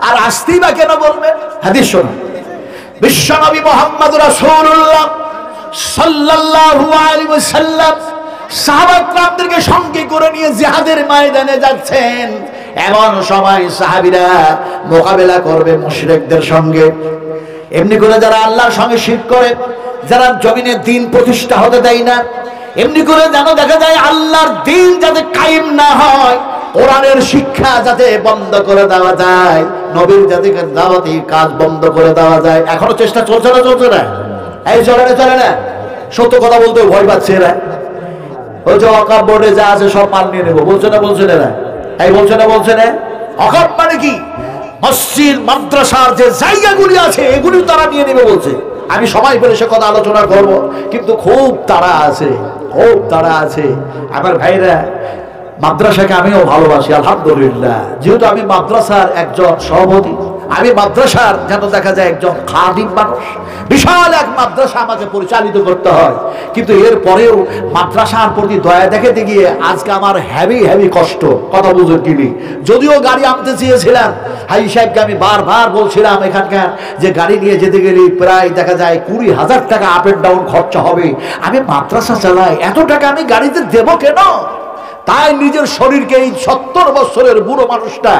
আর আসতেই বা কেন বলবেন? হাদিস শুনুন, বিশ্বনবী মুহাম্মদ রাসূলুল্লাহ সাল্লাল্লাহু আলাইহি ওয়াসাল্লাম সাহাবাদেরকে সঙ্গে করে নিয়ে জিহাদের ময়দানে যাচ্ছেন। এমন সময় সাহাবীরা মোকাবেলা করবে মুশরিকদের সঙ্গে। এমনি করে যারা আল্লাহর সঙ্গে শিরক করে, যারা জমিনে দ্বীন প্রতিষ্ঠা হতে দেয় না, এমনি করে যেন দেখা যায় আল্লাহর দ্বীন যাতে কায়েম না হয়, কোরআনের শিক্ষা যাতে বন্ধ করে দেওয়া যায়, নবীর যাতে দাওয়াতি কাজ বন্ধ করে দেওয়া যায়। এখনো চেষ্টা চলছে না? চলছে না? এই চলে না? সত্য কথা বলতে ভয় পাচ্ছে এরা। ওই যে ওয়াকফ বোর্ডে যা আছে সব মাল নিয়ে নেবো বলছে না? বলছে না? এই বলছে না? বলছে না? ওয়াকফ মানে কি? মসজিদ মাদ্রাসার যে জায়গাগুলি আছে এগুলি তারা নিয়ে নেবে বলছে। আমি সময় পেলে সে কথা আলোচনা করব, কিন্তু খুব তাড়া আছে, খুব তাড়া আছে। আমার ভাইরা, মাদ্রাসাকে আমিও ভালোবাসি আলহামদুলিল্লাহ, যেহেতু আমি মাদ্রাসার একজন সভাপতি, আমি মাদ্রাসার যেন দেখা যায় একজন খাদিম মানুষ। বিশাল এক মাদ্রাসা আমাকে পরিচালিত করতে হয়, কিন্তু এর পরেও মাদ্রাসার প্রতি দয়া দেখাতে গিয়ে আজকে আমার হেভি কষ্ট। কথা বুঝুন কিনি, যদিও গাড়ি আনতে চেয়েছিলাম, হাজি সাহেবকে আমি বারবার বলছিলাম এখানকার যে গাড়ি নিয়ে যেতে গেলে প্রায় দেখা যায় 20,000 টাকা আপ এন্ড ডাউন খরচা হবে। আমি মাদ্রাসা চালাই, এত টাকা আমি গাড়িতে দেবো কেন? তাই নিজের শরীরকে, এই 70 বছরের বুড়ো মানুষটা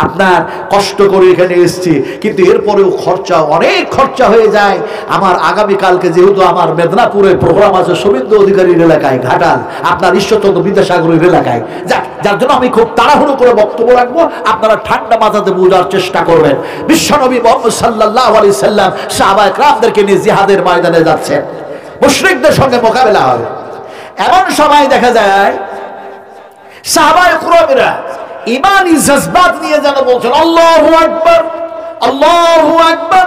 আপনার কষ্ট করে এখানে এসেছি, কিন্তু এরপরেও খরচা, অনেক খরচা হয়ে যায় আমার। আগামীকালকে যেহেতু আমার মেদিনীপুরে প্রোগ্রাম আছে শুভেন্দু অধিকারীর এলাকায়, ঘাটাল আপনার ঈশ্বরচন্দ্র বিদ্যাসাগরের এলাকায়, যার জন্য আমি খুব তাড়াহুড়ো করে বক্তব্য রাখবো। আপনারা ঠান্ডা মাথাতে বোঝার চেষ্টা করবেন। বিশ্বনবী মুহাম্মদ সাল্লাল্লাহু আলাইহি সাল্লাম সাহাবায়ে কেরামদেরকে নিয়ে জিহাদের ময়দানে যাচ্ছেন, মুশরিকদের সঙ্গে মোকাবেলা হবে। এমন সময় দেখা যায় সাহাবায়ে কেরামরা ইমানি জজবাত নিয়ে যেন বলছেন আল্লাহু আকবার, আল্লাহু আকবার,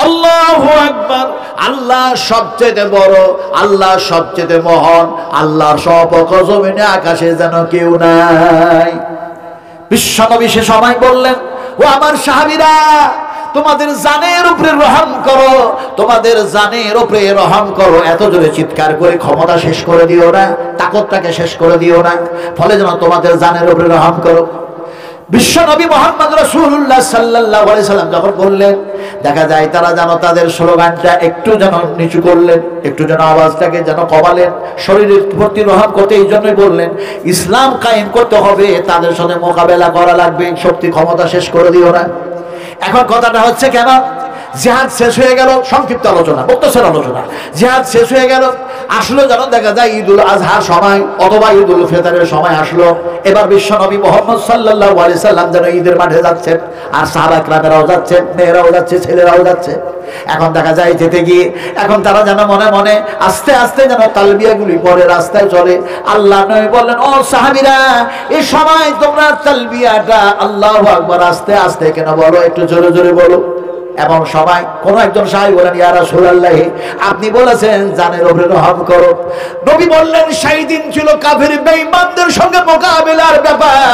আল্লাহু আকবার। আল্লাহ সবচেয়ে বড়, আল্লাহ সবচেয়ে মহান, আল্লাহর সপক্ষ জমিনে আকাশে যেন কেউ নাই। বিশ্বনবী সে সময় বললেন, ও আমার সাহাবীরা, তোমাদের জানের উপরে রহম করো, তোমাদের জানের উপরে রহম করো। এত জোরে চিৎকার করে ক্ষমতা শেষ করে দিও না, তাকতটাকে শেষ করে দিও না, ফলে যেন তোমাদের জানের উপরে রহম করো। বিশ্বনবী মুহাম্মদ রাসূলুল্লাহ সাল্লাল্লাহু আলাইহি সাল্লাম যখন বললেন, দেখা যায় তারা যেন তাদের স্লোগানটা একটু যেন নিচু করলেন, একটু যেন আওয়াজটাকে যেন কমালেন, শরীরের প্রতি রহম করতে। এই জন্যই বললেন ইসলাম কায়েম করতে হবে, তাদের সাথে মোকাবেলা করা লাগবে, শক্তি ক্ষমতা শেষ করে দিও না। এখন কথাটা হচ্ছে কেন, জিহাদ শেষ হয়ে গেল, সংক্ষিপ্ত আলোচনা, মুক্তসর আলোচনা। জিহাদ শেষ হয়ে গেল, আসলো যেন দেখা যায় ঈদুল আজহার সময় অথবা ঈদুল ফিতরের সময় আসলো। এবার বিশ্বনবী মুহাম্মদ সাল্লাল্লাহু আলাইহি সাল্লাম যেন ঈদের মাঠে যাচ্ছেন, আর সাহাবা কেরামরাও যাচ্ছেন, মেয়েরাও যাচ্ছে, ছেলেরাও যাচ্ছে। এখন দেখা যায় যেতে গিয়ে এখন তারা যেন মনে মনে আস্তে আস্তে যেন তালবিয়াগুলি পরে রাস্তায় চলে। আল্লাহ নবী বললেন, ও সাহাবীরা, এই সময় তোমরা তালবিয়াটা আল্লাহু আকবার আস্তে আস্তে কেন বলো, একটু জোরে জোরে বলো। এমন সময় কোন একজন সাহাবী বলেন, ইয়া রাসূলুল্লাহ, আপনি বলেছেন জানের উপরে রহম করো। নবী বললেন, সেই দিন ছিল কাফের বেঈমানদের সঙ্গে মোকাবেলার ব্যাপার,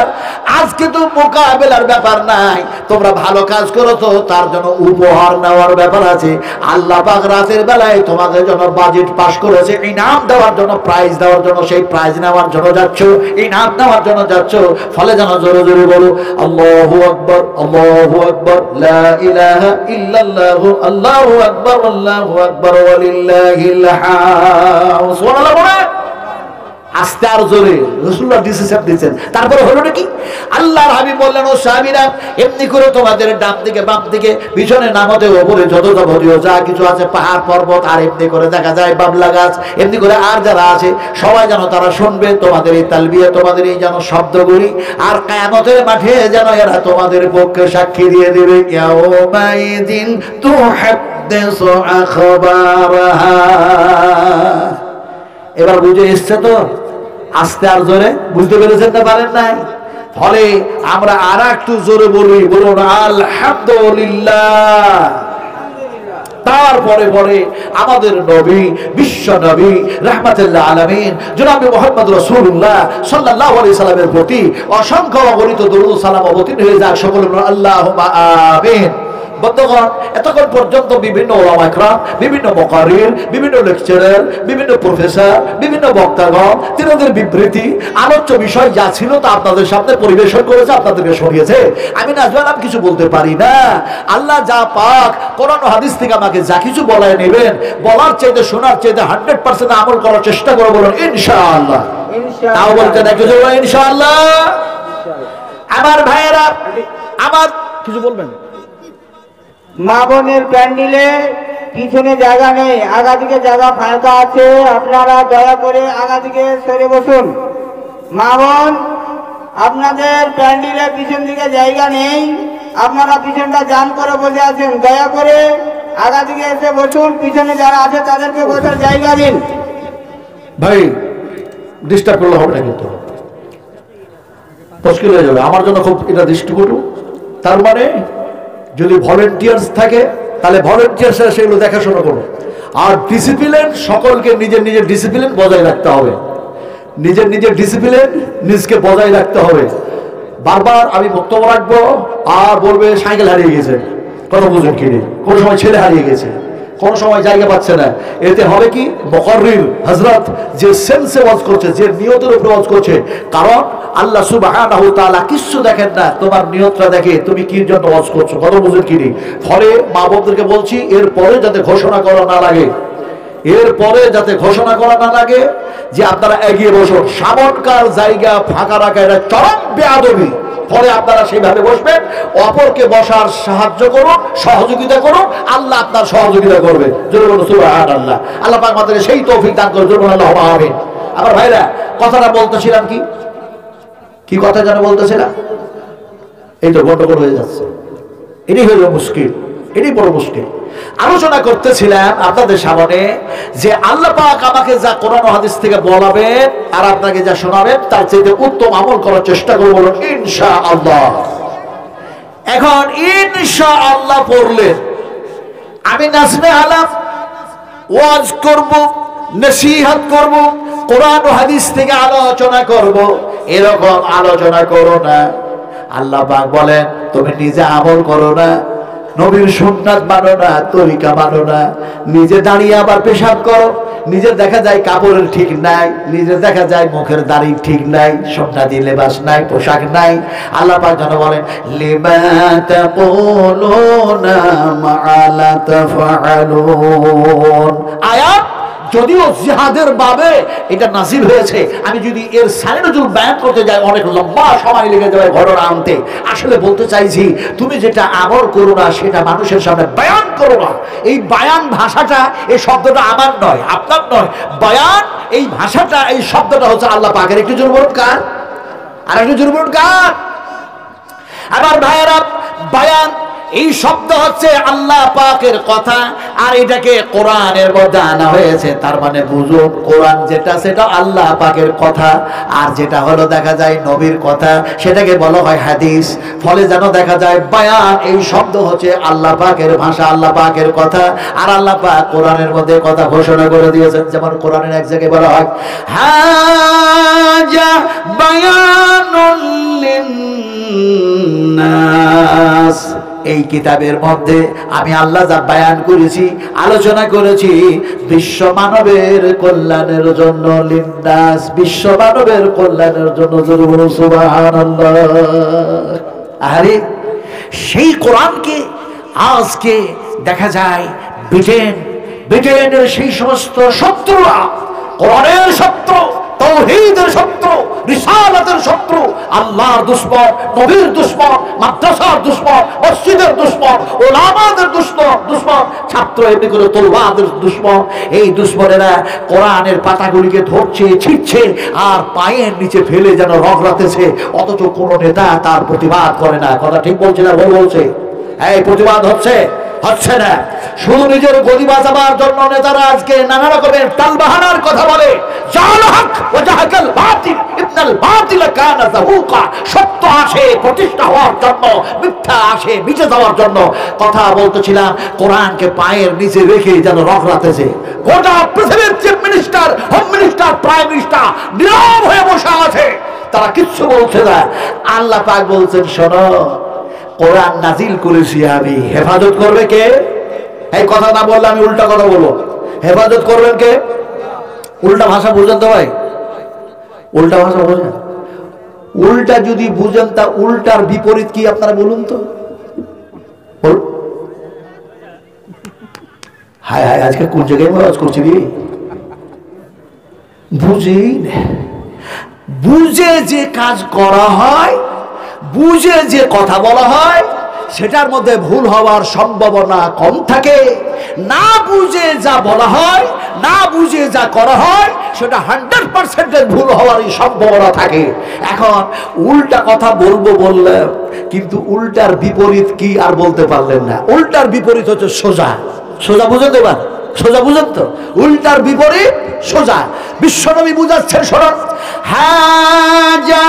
আজকে তো মোকাবেলার ব্যাপার নাই। তোমরা ভালো কাজ করো তো তার জন্য উপহার নেওয়ার ব্যাপার আছে। আল্লাহ পাক রাতের বেলায় তোমাদের জন্য বাজেট পাস করেছে, ইনাম দেওয়ার জন্য, প্রাইজ দেওয়ার জন্য, সেই প্রাইজ নেওয়ার জন্য যাচ্ছ, ইনাম নেওয়ার জন্য যাচ্ছ। ফলে যেন জোরে জোরে বলো আল্লাহু আকবার, আল্লাহু আকবার, লা ইলাহা ইল্লাল্লাহু, আল্লাহু আকবার, আল্লাহু আকবার, ওয়ালিল্লাহিল হামদ। সুবহানাল্লাহ বলে আস্তে আর জোরে রাসূলুল্লাহ ডিসিশন দিয়েছেন। তারপরে হলো নাকি, আল্লাহর হাবিব বললেন, ও সাহাবীরা, এমনি করে তোমাদের ডান দিকে বাম দিকে পিছনে নামতে উপরে যত যাবতীয় যা কিছু আছে, পাহাড় পর্বত, আর এমনি করে দেখা যায় বাবলা গাছ, এমনি করে আর যারা আছে সবাই যেন তারা শুনবে তোমাদের এই তালবিয়া, তোমাদের এই যেন শব্দগুলি, আর কিয়ামতের মাঠে যেন এরা তোমাদের পক্ষে সাক্ষী দিয়ে দেবে। ইয়াউমাইদিন তুহাদ্দিসু আখবারাহা। এবার বুঝে এসছে তো? আস্তে আর জোরে বুঝতে পেরেছেন না পারেন নাই? ফলে আমরা আর একটু জোরে বলি, বলুন আলহামদুলিল্লাহ। তারপরে পরে আমাদের নবী, বিশ্ব নবী, রাহমাতুল আলামিন জনাব মুহাম্মদ রাসূলুল্লাহ সাল্লাল্লাহু আলাইহি সাল্লামের প্রতি অসংখ্য অগণিত দরুদ সালাম অবতীর্ণ হয়ে যায়। সকলে আল্লাহুম্মা আমিন। বন্ধুগণ, এতক্ষণ পর্যন্ত বিভিন্ন ওলামা ইকরাম, বিভিন্ন মুকাররির, বিভিন্ন লেকচারার, বিভিন্ন প্রফেসর, বিভিন্ন বক্তাগণ তিনাদের বিবৃতি আলোচ্য বিষয় যা ছিল তা আপনাদের সামনে পরিবেশন করেছে, আপনাদেরকে শুনিয়েছে। আমি নাজমান আমি কিছু বলতে পারি না। আল্লাহ যা পাক কোরআন ও হাদিস থেকে আমাকে যা কিছু বলায় নেবেন, বলার চাইতে শোনার চাইতে 100% আমল করার চেষ্টা করব, বলুন ইনশাআল্লাহ। তাও বলতে দেখো ইনশাআল্লাহ। আমার ভাইয়েরা, আমার কিছু বলবেন? মা বোনের প্যান্ডেলে পিছনে জায়গা নেই, আগা দিকে জায়গা ফাঁকা আছে, আপনারা দয়া করে আগা দিকে সরে বসুন। মা বোন, আপনাদের প্যান্ডেলে পিছন দিকে জায়গা নেই, আপনারা পিছনটা জাম করে বসে আছেন, দয়া করে আগা দিকে এসে বসুন। পিছনে যারা আছে তাদেরকে বসার জায়গা দিন। ভাই ডিস্টার্ব করলে হবে না, কিন্তু মুশকিল হয়ে যাবে আমার জন্য, খুব এটা দৃষ্টিকটু। তার মানে যদি ভলেন্টিয়ার্স থাকে তাহলে ভলেন্টিয়ার্সরা সেগুলো দেখাশোনা করবে। আর ডিসিপ্লিন, সকলকে নিজের নিজের ডিসিপ্লিন বজায় রাখতে হবে, নিজের নিজের ডিসিপ্লিন নিজকে বজায় রাখতে হবে। বারবার আমি বক্তব্য রাখবো আর বলবে সাইকেল হারিয়ে গেছে, কথা বুঝুন কিনে, কোনো সময় ছেলে হারিয়ে গেছে, কোন সময় জায়গা পাচ্ছে না। এতে হবে কি, মুকাররির হযরত যে সেন্সে ওয়াজ করছে, যে নিয়তের উপর ওয়াজ করছে, কারণ আল্লাহ সুবহানাহু ওয়া তাআলা কিছু দেখেন না, তোমার নিয়তটা দেখে তুমি কি জন্য ওয়াজ করছো, কথা বুঝুন কিনে। ফলে মা বোনদেরকে বলছি, এরপরে যাতে ঘোষণা করা না লাগে, এরপরে যাতে ঘোষণা করা না লাগে যে আপনারা এগিয়ে বসুন। সামনকার জায়গা ফাঁকা রাখা এটা চরম বেয়াদবি। ফলে আপনারা সেইভাবে বসবেন, অপরকে বসার সাহায্য করুন, সহযোগিতা করুন, আল্লাহ আপনার সহযোগিতা করবে। জোরে বলুন সুবহানাল্লাহ। আল্লাহ পাক আমাদেরকে সেই তৌফিক দান করুন, জোরে বলুন আল্লাহুম্মা আমিন। আমার ভাইরা, কথাটা বলতেছিলাম কি কথা যেন বলতেছিলাম, এই তো গন্ডগোল হয়ে যাচ্ছে। এটাই হলো মুশকিল, এটাই বড় মুশকিল। আলোচনা করতেছিলাম আপনাদের সামনে যে আল্লাহ পাক আমাকে যা কোরআন ও হাদিস থেকে বলাবেন আর আপনাকে যা শোনাবেন তার চেয়ে উত্তম আমল করার চেষ্টা করব, বলুন ইনশাআল্লাহ। এখন ইনশাআল্লাহ পড়লে আমি নাজমে আলাপ ওয়াজ করব, নসিহত করব, কোরআন ও হাদিস থেকে আলোচনা করব, এরকম আলোচনা করো না। আল্লাহ পাক বলেন তুমি নিজে আমল করো না, নবীর সুন্নাত মানো না, তরিকা মানো না, নিজে দাঁড়িয়ে আবার পেশাব করো, নিজে দেখা যায় কাপড়ের ঠিক নাই, নিজে দেখা যায় মুখের দাড়ি ঠিক নাই, সুন্নাতি লেবাস নাই, পোশাক নাই। আল্লাহ পাক যেন বলেন লিমা তাকুলুনা মা লা তাফআলুন। আয়াত যদিও জিহাদের বাবে এটা নাযিল হয়েছে, আমি যদি এর সাইনজুল বয়ান করতে যাই অনেক লম্বা সময় লেগে যাবে ঘটনা আনতে। আসলে বলতে চাইছি, তুমি যেটা আমল করো না সেটা মানুষের সামনে বয়ান করো না। এই বয়ান ভাষাটা, এই শব্দটা আমার নয়, আপনার নয়। বয়ান এই ভাষাটা, এই শব্দটা হচ্ছে আল্লাহ পাকের। একটু জোরে বলুন কার? আর একটু জোরে বলুন কার? আমার ভাইয়েরা, বয়ান এই শব্দ হচ্ছে আল্লাহ পাকের কথা, আর এটাকে কোরআনের মধ্যে আনা হয়েছে। তার মানে বুঝুন, কোরআন যেটা সেটা আল্লাহ পাকের কথা, আর যেটা হলো দেখা যায় নবীর কথা সেটাকে বলা হয় হাদিস। ফলে যেন দেখা যায় বয়ান এই শব্দ হচ্ছে আল্লাহ পাকের ভাষা, আল্লাহ পাকের কথা, আর আল্লাহ পাক কোরআনের মধ্যে কথা ঘোষণা করে দিয়েছেন। যেমন কোরআনের এক জায়গায় বলা হয় হাজা বায়ানুল লিন্নাস, এই কিতাবের মধ্যে আমি আল্লাহ যা বয়ান করেছি, আলোচনা করেছি বিশ্ব মানবের কল্যাণের জন্য, লিন্নাস বিশ্ব মানবের কল্যাণের জন্য। সুবহানাল্লাহ। আরে সেই কোরআনকে আজকে দেখা যায় ব্রিটেনের সেই সমস্ত শত্রুরা, কোরআনের শত্রু, তাওহীদের শত্রু, রিসালাতের শত্রু, আল্লাহর দুশমন, নবীর দুশমন, মাদ্রাসার দুশমন, মসজিদের দুশমন, উলামাদের দুশমন, ছাত্র এমনি করে তলবাদের দুশমন। এই দুশমনেরা কোরআনের পাতাগুলিকে ধরছে, ছিঁড়ছে আর পায়ের নিচে ফেলে যেন রগড়াতেছে, অথচ কোন নেতা তার প্রতিবাদ করে না। কথা ঠিক বলছে না ভুল বলছে? এই প্রতিবাদ হচ্ছে না। শুধু নিজের গদি বাঁচাবার জন্য নেতারা আজকে নানা রকমের টালবাহানার কথা বলে। সত্য আসে প্রতিষ্ঠা হওয়ার জন্য, মিথ্যা আসে মিটে যাওয়ার জন্য। কথা বলতেছিলাম, কোরআনকে পায়ের নিচে রেখে যেন রগড়াতেছে। গোটা পৃথিবীর chief minister, home minister, prime minister নীরব হয়ে বসে আছে, তারা কিচ্ছু বলছে না। আল্লাহ পাক বলছেন শোনো, কোরআন নাজিল করেছি আমি, হেফাজত করবে কে? এই কথা না বললে আমি উল্টা কথা বলবো। হেফাজত করবেন কে? উল্টা ভাষা বুঝেন তো ভাই, উল্টা ভাষা বোঝেন? উল্টা যদি বুঝেন তা উল্টার বিপরীত কি আপনারা বলুন তো। হায় হায়, আজকে কোন জায়গায় আওয়াজ করছি রে? বুঝেই না, বুঝে যে কাজ করা হয়, বুঝে যে কথা বলা হয়, সেটার মধ্যে ভুল হওয়ার সম্ভাবনা কম থাকে। না বুঝে যা বলা হয়, না বুঝে যা করা হয়, সেটা 100% ভুল হওয়ারই সম্ভাবনা থাকে। এখন উল্টা কথা বলবো বললেন, কিন্তু উল্টার বিপরীত কি আর বলতে পারলেন না। উল্টার বিপরীত হচ্ছে সোজা। সোজা বুঝেন তো? এবার সোজা বুঝেন তো? উল্টার বিপরীত সোজা। বিশ্বনবী বুঝাচ্ছেন, শোনো, হাজা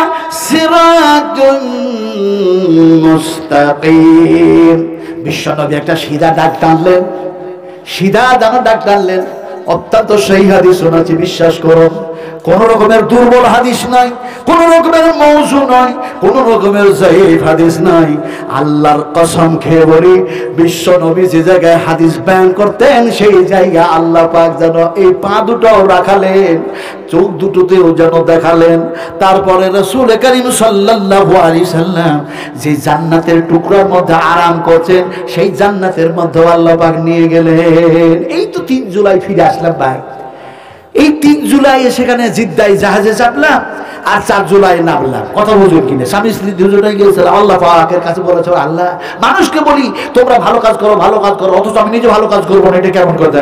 সিরাতুন মুস্তাকিম। বিশ্বনবী একটা সিধা ডাক টানলেন, সিধা দানা ডাক টানলেন। অত্যন্ত সেই হাদিস শোনাচ্ছি, বিশ্বাস করুন। কোন রকমের দুর্বল হাদিস নাই, কোন রকমের মওযু নয়, কোন রকমের যায়ীফ হাদিস নাই। আল্লাহর কসম খেয়ে বলি, বিশ্ব নবী যে জায়গায় হাদিস বয়ান করতেন, সেই জায়গায় আল্লাহ পাক যেন এই পা দুটোও রাখালেন, চোখ দুটোতেও যেন দেখালেন। তারপরে রাসূল করিম সাল্লাল্লাহু আলাইহি সাল্লাম যে জান্নাতের টুকরার মধ্যে আরাম করছেন, সেই জান্নাতের মধ্যে আল্লাহ পাক নিয়ে গেলেন। এই তো 3 জুলাই ফিরে আসলাম ভাই। এই 3 জুলাই সেখানে জিদ্দায় জাহাজে চাপলাম, আর 4 জুলাই নামলাম। কথা বুঝুন কিনা? স্বামী স্ত্রী দুজনে গিয়েছিল আল্লাহ পাকের কাছে, বলেছে, আল্লাহ, মানুষকে বলি তোমরা ভালো কাজ করো, ভালো কাজ করো, অথচ আমি নিজে ভালো কাজ করবো না, এটা কেমন কথা?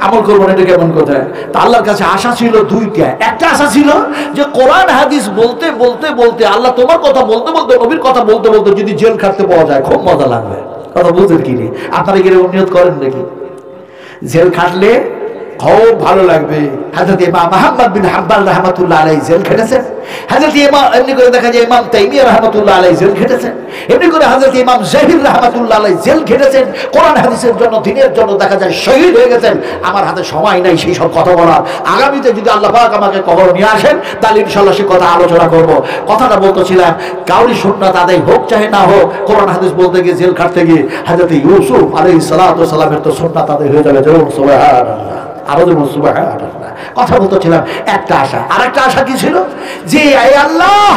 আমল করবো না, এটা কেমন কথা? তা আল্লাহর কাছে আশা ছিল দুইটা। একটা আশা ছিল যে কোরআন হাদিস বলতে বলতে বলতে, আল্লাহ তোমার কথা বলতে বলতে, নবীর কথা বলতে বলতে যদি জেল খাটতে পাওয়া যায়, খুব মজা লাগবে। কথা বুঝেন কিনে? আপনারা কি এরকম নিয়ত করেন নাকি? জেল খাটলে খুব ভালো লাগবে। হযরত ইমাম আহমদ বিন হাম্বল রাহমাতুল্লাহ আলাইহি জেল খেটেছেন। হযরত ইমাম, এমনি করে দেখা যায় ইমাম তাইমিয়া রাহমাতুল্লাহ আলাইহি জেল খেটেছেন। এমনি করে হযরত ইমাম জাহির রাহমাতুল্লাহ আলাইহি জেল খেটেছেন। কোরআন হাদিসের জন্য, দ্বীনের জন্য দেখা যায় শহীদ হয়ে গেছেন। আমার হাতে সময় নাই সেই সব কথা বলার। আগামীতে যদি আল্লাহ পাক আমাকে কবর নিয়ে আসেন, তাহলে ইনশাআল্লাহ সে কথা আলোচনা করব। কথাটা বলতেছিলাম, কাউরি সুন্নাত আদায় হোক চাহে না হোক, কোরআন হাদিস বলতে গিয়ে জেল খাটতে গিয়ে হযরত ইউসুফ আলাইহিস সালাতু ওয়াস সালামের তো সুন্নাত আদায় হয়ে যাবে। সুবহানাল্লাহ। আরো যেমন সুবহানাল্লাহ। কথা বলতেছিলাম, একটা আশা। আর একটা আশা কি ছিল? যে আয় আল্লাহ,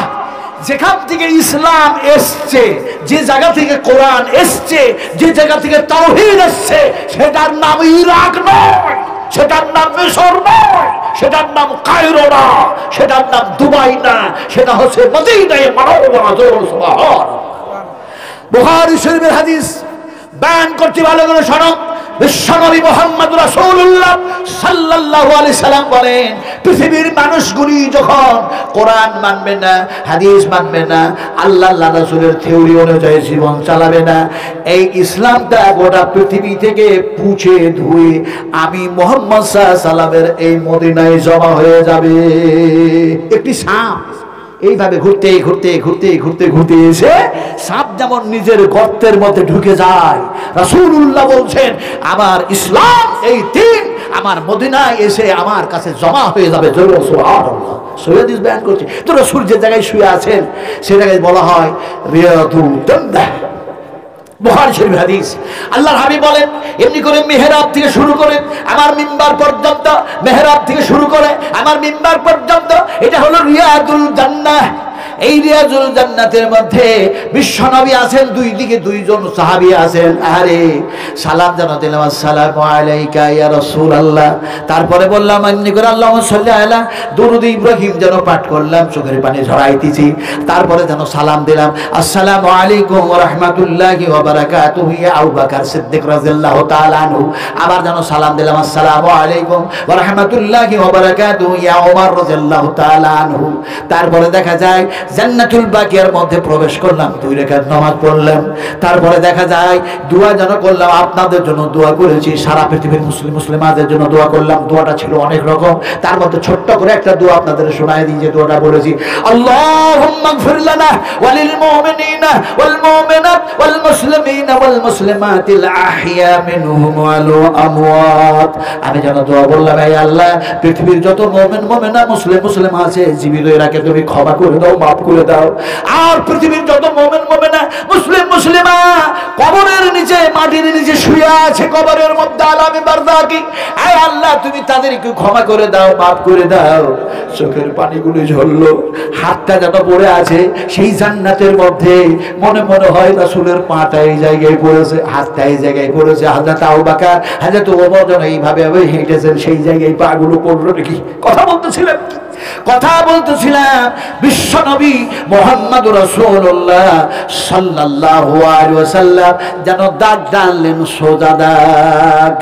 যেখান থেকে ইসলাম এসছে, যে জায়গা থেকে কোরআন এসছে, যে জায়গা থেকে তাওহীদ এসছে, সেটার নাম ইরাক নয়, সেটার নাম মিশর নয়, সেটার নাম কায়রো না, সেটার নাম দুবাই না, সেটা হচ্ছে মদিনায়ে মুনাওয়ারা। সুবহানাল্লাহ। বুখারী শরীফের হাদিস বয়ান করতে ভালো করে শোনো। বিশ্বনবী মুহাম্মদ রাসূলুল্লাহ সাল্লাল্লাহু আলাইহি সাল্লাম বলেন, পৃথিবীর মানুষগুলি যখন কোরআন মানবে না, হাদিস মানবে না, আল্লাহ রাসূলের থিওরি অনুযায়ী জীবন চালাবে না, এই ইসলামটা গোটা পৃথিবী থেকে পুছে ধুয়ে আমি মুহাম্মদ সাল্লাল্লাহু আলাইহি সাল্লামের এই মদিনায় জমা হয়ে যাবে। একটি সাপ এইভাবে ঘুরতে ঘুরতে ঘুরতে ঘুরতে ঘুরতে এসে সাপ যেমন নিজের গর্তের মধ্যে ঢুকে যায়, রাসূলুল্লাহ বলছেন আমার ইসলাম, এই দিন আমার মদিনায় এসে আমার কাছে জমা হয়ে যাবে। সুবহানাল্লাহ। সৈয়দিস বয়ান করছে, তো রাসূল যে জায়গায় শুয়ে আছেন সে জায়গায় বলা হয় রিয়াদুল জান্নাহ। বুখারী শরীফ হাদিস। আল্লাহর হাবিব বলেন, এমনি করে মেহরাব থেকে শুরু করে আমার মিম্বার পর্যন্ত, মেহরাব থেকে শুরু করে আমার মিম্বার পর্যন্ত, এটা হলো রিয়াদুল জান্নাহ। এই রিয়াজুল জান্নাতের মধ্যে বিশ্বনবী আছেন, দুই দিকে দুইজন সাহাবী আছেন। আরে সালাম জানাতে দিলাম, আসসালামু আলাইকা ইয়া রাসূলুল্লাহ। তারপরে বললাম এমনি করে আল্লাহুম্মা সাল্লি আলা, দুরূদ ইব্রাহিম যেন পাঠ করলাম, চোখের পানি ঝরাইতেছি। তারপরে যেন সালাম দিলাম, আসসালামু আলাইকুম ওয়া রাহমাতুল্লাহি ওয়া বারাকাতুহু ইয়া আবু বকর সিদ্দিক রাদিয়াল্লাহু তাআলা আনহু। আবার যেন সালাম দিলাম, আসসালামু আলাইকুম ওয়া রাহমাতুল্লাহি ওয়া বারাকাতুহু ইয়া ওমর রাদিয়াল্লাহু তাআলা আনহু। তারপরে দেখা যায় জান্নাতুল বাকিয়ার মধ্যে প্রবেশ করলাম, 2 রাকাত নামাজ পড়লাম। তারপরে দেখা যায় দোয়া যেন করলাম, আপনাদের জন্য দোয়া করেছি, সারা পৃথিবীর মুসলিমাদের জন্য দোয়া করলাম। দোয়াটা ছিল অনেক রকম, তার মধ্যে ছোট্ট করে একটা দোয়া আপনাদের শোনায় দিই, যে দোয়াটা বলেছি, আল্লাহুম্মা গফির লানা ওয়া লিল মুমিনিনা ওয়াল মুমিনাত ওয়াল মুসলিমিনা ওয়াল মুসলিমাতিল আহইয়া মিনহুম ওয়াল আমওয়াত। আমি যেন দোয়া বললাম, হে আল্লাহ পৃথিবীর যত মুমিন মুমিনা মুসলিম আছে জীবিত এরাকে তুমি ক্ষমা করে দাও, মাফ করে দাও। আর পৃথিবীর যত মুমিন মুমিনা মুসলিমা কবরের নিচে মাটির নিচে শুয়ে আছে, কবরের মধ্যে আলামে বারজাকি, হে আল্লাহ তুমি তাদেরকে ক্ষমা করে দাও, মাফ করে দাও। চোখের পানিগুলো ঝরলো, হাতটা যেন পড়ে আছে সেই জান্নাতের মধ্যে। মনে মনে হয় রাসূলের পাটা এই জায়গায় পড়েছে, হাতটা এই জায়গায় পড়েছে। হযরত আবু বকর হযরত ওমর যেন এইভাবে হেঁটেছেন, সেই জায়গায় পাগুলো পড়লো নাকি। কথা বলতেছিলাম বিশ্বনবী মুহাম্মদুর রাসূলুল্লাহ সাল্লাল্লাহু আলাইহি ওয়াসাল্লাম যেন দাগ টানলেন, সোজা দাগ।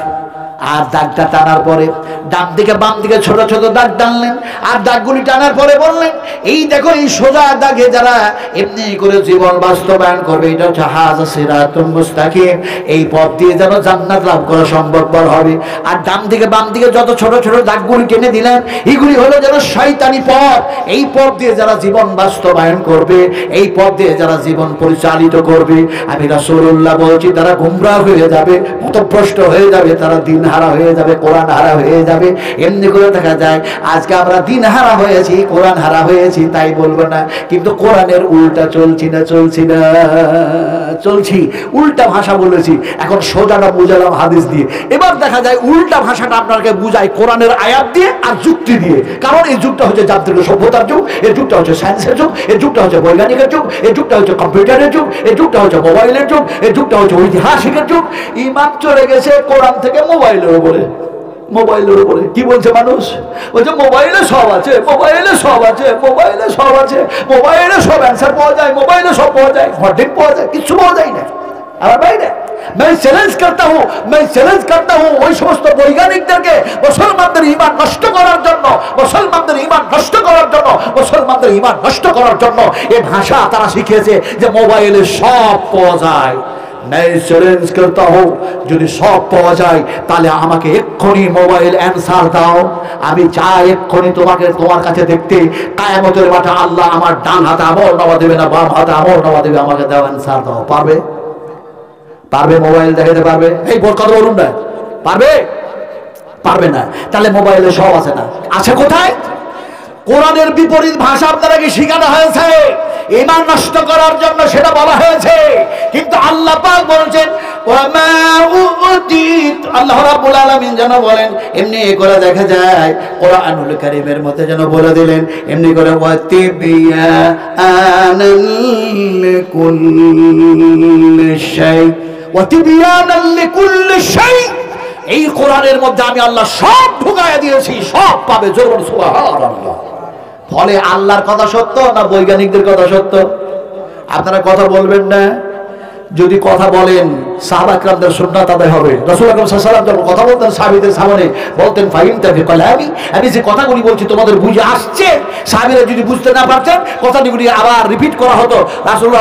আর দাগটা টানার পরে ডান দিকে বাম দিকে ছোট ছোট দাগ টানলেন। আর দাগগুলি টানার পরে বললেন, এই দেখো এই সোজা দাগে যারা এমনি করে জীবন বাস্তবায়ন করবে, এটা হচ্ছে হাযা সিরাতুল মুস্তাকিম, এই পথ দিয়ে যেন জান্নাত লাভ করা সম্ভবপর হবে। আর ডান দিকে বাম দিকে যত ছোট ছোট দাগগুলি টেনে দিলেন, এগুলি হলো যেন শয়তানি পথ। এই পথ দিয়ে যারা জীবন বাস্তবায়ন করবে, এই পথ দিয়ে যারা জীবন পরিচালিত করবে, আমি রাসূলুল্লাহ বলছি তারা গোমরাহ হয়ে যাবে, পথভ্রষ্ট হয়ে যাবে, তারা দিন হারা হয়ে যাবে, কোরআন হারা হয়ে যাবে। এমনি করে দেখা যায় আজকে আমরা দিন হারা হয়েছি, কোরআন হারা হয়েছি তাই বলবো না, কিন্তু কোরআনের উল্টা চলছি, উল্টা ভাষা বলেছি। এখন সোজাটা বুঝালাম হাদিস দিয়ে, এবার দেখা যায় উল্টা ভাষাটা আপনাকে বুঝাই কোরআনের আয়াত দিয়ে আর যুক্তি দিয়ে। কারণ এই যুগটা হচ্ছে যান্ত্রিক সভ্যতার যুগ, এই যুগটা হচ্ছে সায়েন্সের যুগ, এই যুগটা হচ্ছে বৈজ্ঞানিকের যুগ, এই যুগটা হচ্ছে কম্পিউটারের যুগ, এই যুগটা হচ্ছে মোবাইলের যুগ, এই যুগটা হচ্ছে ঐতিহাসিকের যুগ। ইমান চলে গেছে কোরআন থেকে মোবাইলের উপরে। কি বলছে মানুষ? বলছে মোবাইলে সব আছে, মোবাইলে সব অ্যান্সার পাওয়া যায়, মোবাইলে সব পাওয়া যায়, হোয়াটসঅ্যাপ পাওয়া যায়, কিছু পাওয়া যায় না। আমার বাইরে मैं চ্যালেঞ্জ करता हूं ওই সমস্ত বৈজ্ঞানিকদেরকে মুসলমানদের ঈমান নষ্ট করার জন্য এই ভাষা তারা শিখেছে যে মোবাইলে সব পাওয়া যায়। मैं চ্যালেঞ্জ करता हूं যদি সব পাওয়া যায় তাহলে আমাকে এক্ষুনি মোবাইল অ্যানসার দাও। আমি চাই এক্ষুনি তোমার কাছে দেখতে কিয়ামতের মাঠে আল্লাহ আমার ডান হাতে আমল নামা দেবে না বাম হাতে আমল নামা দেবে, আমাকে দাও অ্যানসার দাও। পারবে মোবাইল দেখাতে পারবে? এই কথা বলুন না, পারবে না। তাহলে মোবাইলে সব আছে না, আছে কোথায়? কোরআনের বিপরীত ভাষা আপনাকে শেখানো হয়েছে ঈমান নষ্ট করার জন্য, সেটা বলা হয়েছে। কিন্তু আল্লাহ পাক বলেন ওয়ামা উতিত, আল্লাহ রাব্বুল আলামিন যেন বলেন, এমনি করে দেখা যায় কোরআনুল কারীমের মধ্যে যেন বলে দিলেন এমনি করে ওয়াতিবিয়ানাল লিকুল্লি শাই, ওয়াতিবিয়ানাল লিকুল্লি শাই। এই কোরআনের মধ্যে আমি আল্লাহ সব ঢুকায়া দিয়েছি, সব পাবে। জোর সুবহানাল্লাহ। ফলে আল্লাহর কথা সত্য না বৈজ্ঞানিকদের কথা সত্য? আপনারা কথা বলবেন না। যদি কথা বলেন সাহাবা کرامদের সুন্নাত আদায় হবে। রাসূল আকরাম সাল্লাল্লাহু আলাইহি ওয়াসাল্লাম যখন কথা বলতেন সাহাবীদের সামনে বলতেন ফাহিমতা ফি কালামি, আমি যে কথাগুলি বলছি তোমাদের বুঝে আসছে? সাহাবীরা যদি বুঝতে না পারতেন কথাগুলি আবার রিপিট করা হতো, রাসূল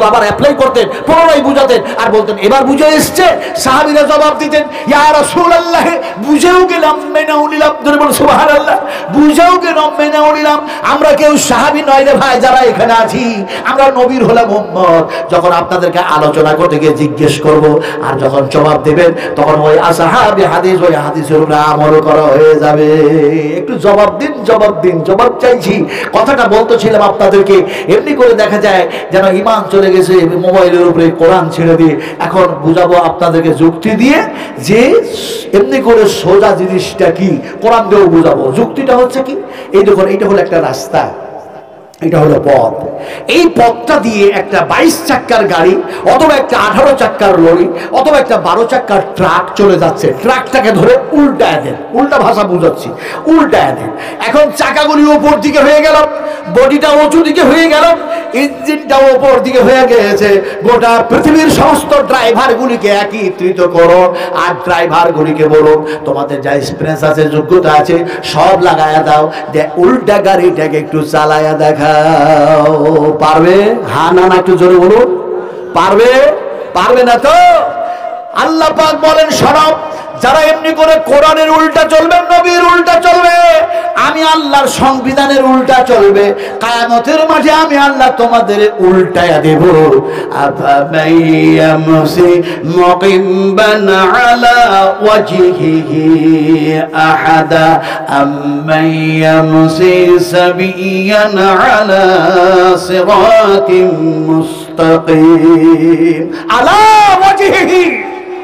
আবার অ্যাপ্লাই করতেন, পুনরায় বুঝাতেন আর বলতেন এবার বুঝে এসছে। সাহাবীরা জবাব দিতেন ইয়া রাসূলুল্লাহ, বুঝেও গেলাম মেনেও নিলাম। ধরে বল সুবহানাল্লাহ। বুঝেও গেলাম মেনেও নিলাম। আমরা কেউ সাহাবী নয় রে ভাই, যারা এখানে আছি আমরা নবীর হলাম উম্মত। যখন আপনাদেরকে আলোচনা করতে গিয়ে জিজ্ঞেস করব আর যখন জবাব দেবেন তখন ওই আসহাবী হাদিস, ওই হাদিসের উপরে আমল করা হয়ে যাবে। একটু জবাব দিন, জবাব চাইছি। কথাটা বলতেছিলাম আপনাদেরকে, এমনি করে দেখা যায় যেন ঈমান চলে গেছে মোবাইলের উপরে, কোরআন ছেড়ে দিয়ে। এখন বুঝাবো আপনাদেরকে যুক্তি দিয়ে যে এমনি করে সোজা জিনিসটা কি, কোরআন দিয়েও বুঝাবো। যুক্তিটা হচ্ছে কি, এই দেখুন এইটা হলো একটা রাস্তা, এটা হলো পথ। এই পথটা দিয়ে একটা 22 চাক্কার গাড়ি অথবা একটা 18 চাক্কার লরি অথবা একটা 12 চাক্কার ট্রাক চলে যাচ্ছে। ট্রাকটাকে ধরে উল্টায় দেন, উল্টা ভাষা বুঝাচ্ছি, উল্টায় দেন। এখন চাকাগুলি উপর দিকে হয়ে গেল, বডিটা উঁচু দিকে হয়ে গেল, ইঞ্জিনটাও উপর দিকে হয়ে গেছে। গোটা পৃথিবীর সমস্ত ড্রাইভারগুলিকে একত্রিত করো আর ড্রাইভারগুলিকে বলো তোমাদের যা এক্সপিরিয়েন্স আছে, যোগ্যতা আছে সব লাগায়া দাও, যে উল্টা গাড়িটাকে একটু চালায়া দেখা। পারবে? হ্যাঁ না একটু জোরে বলুন। পারবে না তো? আল্লাহ পাক বলেন শোনো, যারা এমনি করে কোরআনের উল্টা চলবে, নবীর উল্টা চলবে, আমি আল্লাহর সংবিধানের উল্টা চলবে, কিয়ামতের মাঠে আমি আল্লাহ তোমাদের উল্টায়া দেব। আফামাইয়ামসি মুকিবান আলা ওয়াজহিহি আহাদা আম্মাইয়ামসি সাবিয়ান আলা সিরাতিন মুস্তাকিম। আলা ওয়াজহিহি,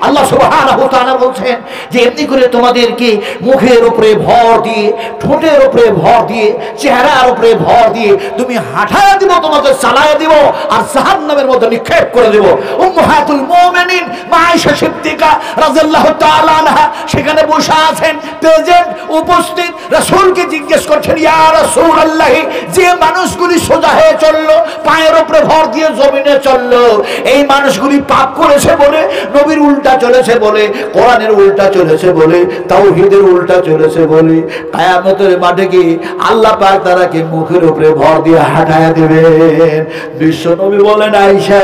আল্লাহ সুবহানাহু ওয়া তাআলা বলছেন যে এমনি করে তোমাদেরকে মুখের উপরে ভর দিয়ে, ঠোঁটের উপরে ভর দিয়ে, চেহারার উপরে ভর দিয়ে তুমি হাঁটায় দিব, তোমাদের চালায় দিব, আর জাহান্নামের মধ্যে নিক্ষেপ করে দেব। উম্মাহাতুল মুমিনিন মা আয়েশা সিদ্দিকা রাদিয়াল্লাহু তাআলা আনহা সেখানে বসে আছেন, প্রেজেন্ট, উপস্থিত। রাসূলকে জিজ্ঞেস করছেন, ইয়া রাসূলুল্লাহ, যে মানুষগুলি সোজা হয়ে চললো, পায়ের উপরে ভর দিয়ে জমিনে চললো, এই মানুষগুলি পাপ করেছে বলে, নবীর উল্টা চলেছে বলে, কোরআনের উল্টা চলেছে বলে, তাওহীদের উল্টা চলেছে বলে, কিয়ামতের মাঠে কি আল্লাহ পাক তারাকে মুখের উপরে ভর দিয়ে হাঁটায়া দেবেন। বিশ্ব নবী বলেন, আয়েশা,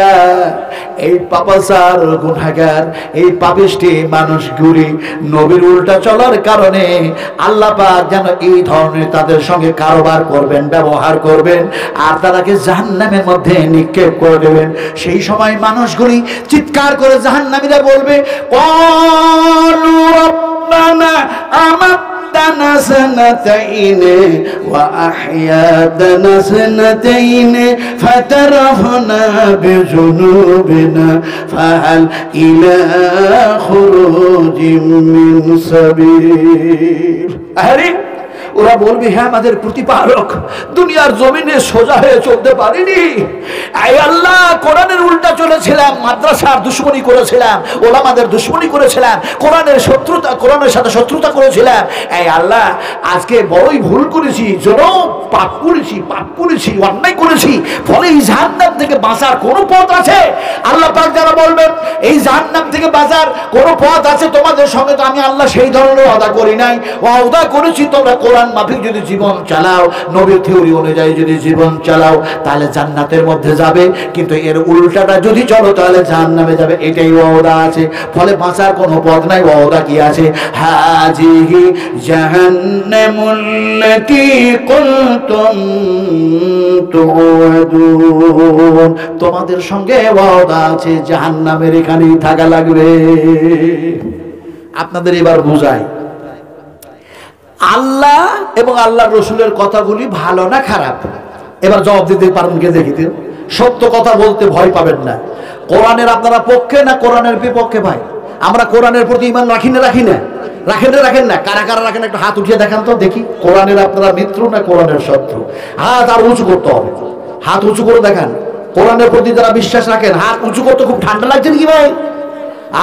এই পাপাচার গুনাহগার, এই পাপিষ্টি মানুষগুলি নবীর উল্টা চলার কারণে আল্লাহ পাক যেন এই ধরনের তাদের সঙ্গে কারবার করবেন, ব্যবহার করবেন, আর তারাকে জাহান্নামের মধ্যে নিক্ষেপ করে দেবেন। সেই সময় মানুষগুলি চিৎকার করে জাহান্নামীরা বলবে, ক্বালু রাব্বানা আমাত্তানা সানাতাইনি ওয়া আহইয়াতানা সানাতাইনি ফাতারাফনা বিজুনুবিনা ফাহাল ইলা খুরুজিম মিন সাবিল। আরে ওরা বলবে, হ্যাঁ আমাদের প্রতিপালক, দুনিয়ার জমিনে সোজা হয়ে চলতে পারিনি, এই আল্লাহ কোরআনের উল্টা চলেছিলাম, মাদ্রাসার দুশ্মনী করেছিলাম, ওলামাদের দুশ্মনী করেছিলাম, কোরআনের শত্রুতা, কোরআনের সাথে শত্রুতা করেছিলাম, এই আল্লাহ আজকে বড়ই ভুল করেছি, পাপ করেছি, অন্যায় করেছি, ফলে এই জাহান্নাম থেকে বাঁচার কোনো পথ আছে? আল্লাহ পাক যারা বলবেন এই জাহান্নাম থেকে বাঁচার কোনো পথ আছে তোমাদের সঙ্গে, তো আমি আল্লাহ সেই ধরনের ওয়াদা করি নাই, ওয়াদা করেছি তোমরা কোরআন মাফিক যদি জীবন চালাও, নবীর থিওরি অনুযায়ী যদি জীবন চালাও, তাহলে জান্নাতের মধ্যে যাবে, কিন্তু এর উল্টাটা যদি চলো তাহলে জাহান্নামে যাবে, এটাই ওয়াদা আছে। ফলে বাঁচার কোনো পথ নাই। ওয়াদা কি আছে? হাজিহি জাহান্নামুল্লাতী কুনতুম তুআদুন, তোমাদের সঙ্গে ওয়াদা আছে জাহান্নামের এখানেই থাকা লাগবে। আপনাদের এবার বুঝাই, আল্লাহ এবং আল্লাহর রসুলের কথাগুলি ভালো না খারাপ? এবার জবাব দিতে পারেন কে? দেখিতে, সত্য কথা বলতে ভয় পাবেন না। কোরআনের আপনারা পক্ষে না কোরআনের বিপক্ষে? ভাই, আমরা কোরআনের প্রতি ঈমান রাখি না? রাখেন না? কারা কারা রাখেন? একটা হাত উঠিয়ে দেখান তো দেখি। কোরআনের আপনারা মিত্র না কোরআনের শত্রু? হাত আর উঁচু করতে হবে, হাত উঁচু করে দেখান। কোরআনের প্রতি যারা বিশ্বাস রাখেন, হাত উঁচু করতে খুব ঠান্ডা লাগছে নাকি ভাই?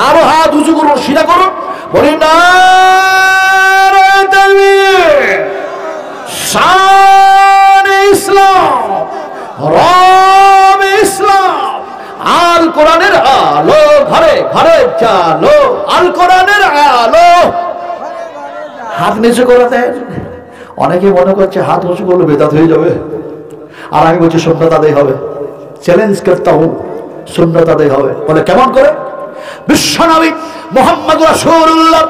আরো হাত উঁচু করুন, সিধা করুন, বলি না ইসলাম, রব ইসলাম, আল কোরআনের আলো ঘরে ঘরে চালো, আল কোরআনের আলো। হাত নিচু করে দেন। অনেকে মনে করছে হাত উঁচু করলে বেদাত হয়ে যাবে, আর আমি বলছি সুন্নাত আদায় হবে। চ্যালেঞ্জ করতে হো, সুন্নাত আদায় হবে। বলে কেমন করে? বিশ্বনবী মুহাম্মদ রাসূলুল্লাহ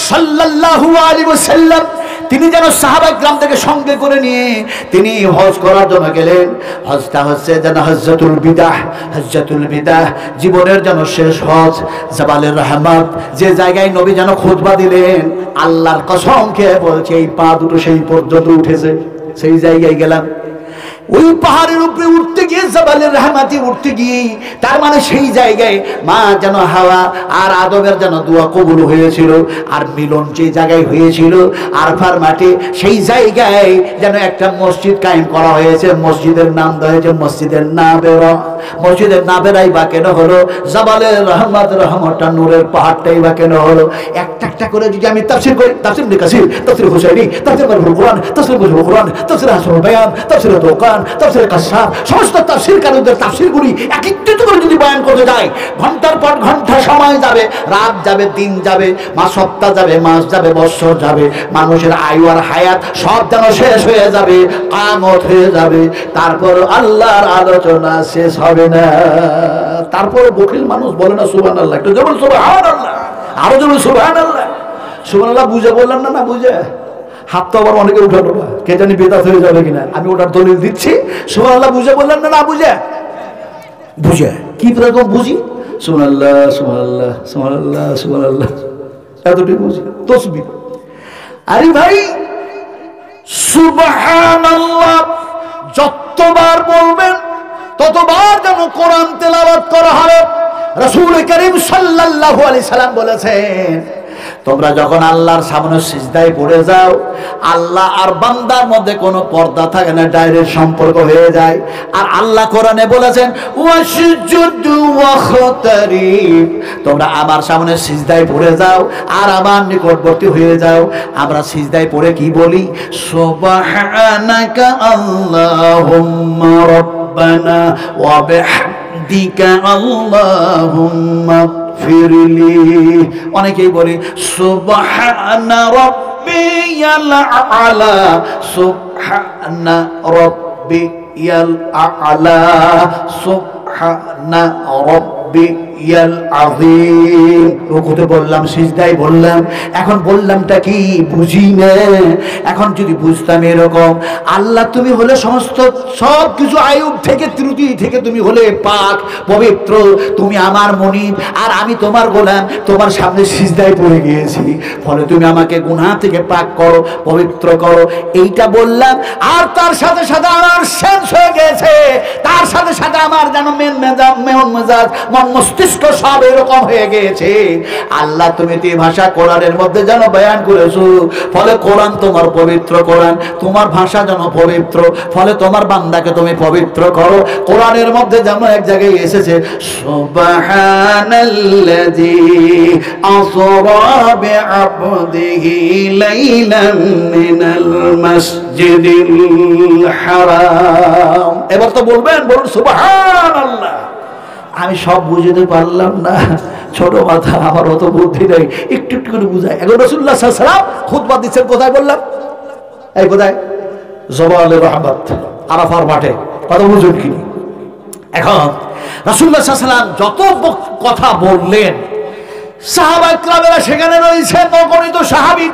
সাল্লাল্লাহু আলাইহি ওয়াসাল্লাম তিনি যেন সাহাবায়ে কিরাম থেকে সঙ্গে করে নিয়ে তিনি হজ করার জন্য গেলেন। হজটা হচ্ছে যেন হজ্জাতুল বিদাহ, জীবনের যেন শেষ হজ, জাবালের রহমত, যে জায়গায় নবী যেন খুতবা দিলেন, আল্লাহর কসম খেয়ে বলছে এই পা দুটো সেই পর্যন্ত উঠেছে। সেই জায়গায় গেলাম। ওই পাহাড়ের উপরে উঠতে গিয়ে, জাবালের রহমাতে উঠতে গিয়ে, তার মানে সেই জায়গায় মা যেন হাওয়া আর আদমের যেন দোয়া কবুল হয়েছিল। আর মিলন যে জায়গায় হয়েছিল আরফার মাঠে, সেই জায়গায় যেন একটা মসজিদ কায়েম করা হয়েছে। মসজিদের নাম দেওয়া হয়েছে মসজিদের নাবেরা। মসজিদের নাবেরাই বা কেন হলো? জাবালের রহমতটা নূরের পাহাড়টাই বা কেন হলো? একটা একটা করে যদি আমি তাফসীর করি, তাফসীর ইবনে কাসীর, তাফসীর হুসাইনি, তাফসীর মারফুল কোরআন, তাফসীর মুজমুল কোরআন, তাফসীর হাসানুল বায়ান, তাফসীর দোকান, তাফসীর কাশফ, সমস্ত তাফসীরকারীদের তাফসীরগুলি একত্রিত করে যদি বয়ান করতে যায়, ঘন্টার পর ঘন্টা সময় যাবে, রাত যাবে, দিন যাবে, সপ্তাহ যাবে, মাস যাবে, বছর যাবে, মানুষের আয়ু আর হায়াত সব যেন শেষ হয়ে যাবে, কিয়ামত হয়ে যাবে, তারপর আল্লাহর আলোচনা শেষ হবে না। তারপর বখিল মানুষ বলে না সুবহানাল্লাহ, একটু জোরে সুবহানাল্লাহ, আরো জোরে সুবহানাল্লাহ। সুবহানাল্লাহ বুঝে বললাম না, না বুঝে? হাত তো আবার অনেকে উঠালো না, কে জানি বেদাত হয়ে যাবে কিনা। আমি ওটার দলিল দিচ্ছি। সুবহানাল্লাহ বুঝে বললাম না, না বুঝে? বুঝে। কি রকম বুঝি? সুবহানাল্লাহ সুবহানাল্লাহ সুবহানাল্লাহ সুবহানাল্লাহ, এতটুকু বুঝি। তাসবিহ। আরে ভাই, সুবহানাল্লাহ যতবার বলবেন ততবার যেন কোরআন তেলাওয়াত করা হবে। রাসূল করিম সাল্লাল্লাহু আলাইহি সাল্লাম বলেছেন, তোমরা যখন আল্লাহর সামনে সিজদায় পড়ে যাও, আল্লাহ আর বান্দার মধ্যে কোনো পর্দা থাকে না, ডাইরেক্ট সম্পর্ক হয়ে যায়। আর আল্লাহ কোরআনে বলেছেন, ওয়াসজুদু ওয়াখতারিব, তোমরা আমার সামনে সিজদায় পড়ে যাও আর আমার নিকটবর্তী হয়ে যাও। আমরা সিজদায় পড়ে কি বলি? সুবহানাকা আল্লাহুম্মা রাব্বানা ওয়া বিহামদিকা আল্লাহুম্মা ফিরলি। অনেকেই বলে সুবহানা রাব্বিয়াল আ'লা, সুবহানা রাব্বিয়াল আ'লা, সুবহানা রাব্বিয়াল আযীম। রুকুতে বললাম, সিজদায় বললাম, এখন বললামটা কি বুঝি না। এখন যদি বুঝতাম এরকম, আল্লাহ তুমি হলে সমস্ত সব কিছু আয়ুব থেকে ত্রুটি থেকে তুমি হলে পাক পবিত্র, তুমি আমার মনিব আর আমি তোমার গোলাম, তোমার সামনে সিজদায় পড়ে গিয়েছি, ফলে তুমি আমাকে গুনাহ থেকে পাক করো, পবিত্র করো। এইটা বললাম, আর তার সাথে সাথে আমার সেন্স হয়ে গেছে, তার সাথে সাথে আমার যেন মন মেজাজ মন মস্তিষ্ক সব এরকম হয়ে গিয়েছে। আল্লাহ তুমি এই ভাষা কোরআনের মধ্যে যেন বয়ান করেছো, ফলে কোরআন তোমার পবিত্র, কোরআন তোমার ভাষা যেন পবিত্র, ফলে তোমার বান্দাকে তুমি পবিত্র করো। কোরআনের মধ্যে যেমন এক জায়গায় এসেছে, সুবহানাল্লাযী আসরা বিআবদিহি লাইলাম মিনাল মাসজিদিল হারাম। এবার তো বলবেন, বলুন সুবহানাল্লাহ। আমি সব বুঝতে পারলাম না, ছোট মাথা, আমার অত বুদ্ধি নেই, একটু একটু করে বুঝাই। এখন রাসূলুল্লাহ সাল্লাল্লাহু আলাইহি ওয়াসাল্লাম খুতবা দিচ্ছেন, কোথায় বললাম? এই কোথায়? জবালে রহমত, আরাফার মাঠে। কথা বুঝুন কি? এখন রাসূলুল্লাহ সাল্লাল্লাহু আলাইহি ওয়াসাল্লাম যত কথা বললেন, সাহাবায়ে কেরামেরা সেখানে রয়েছেন, অগণিত সাহাবী।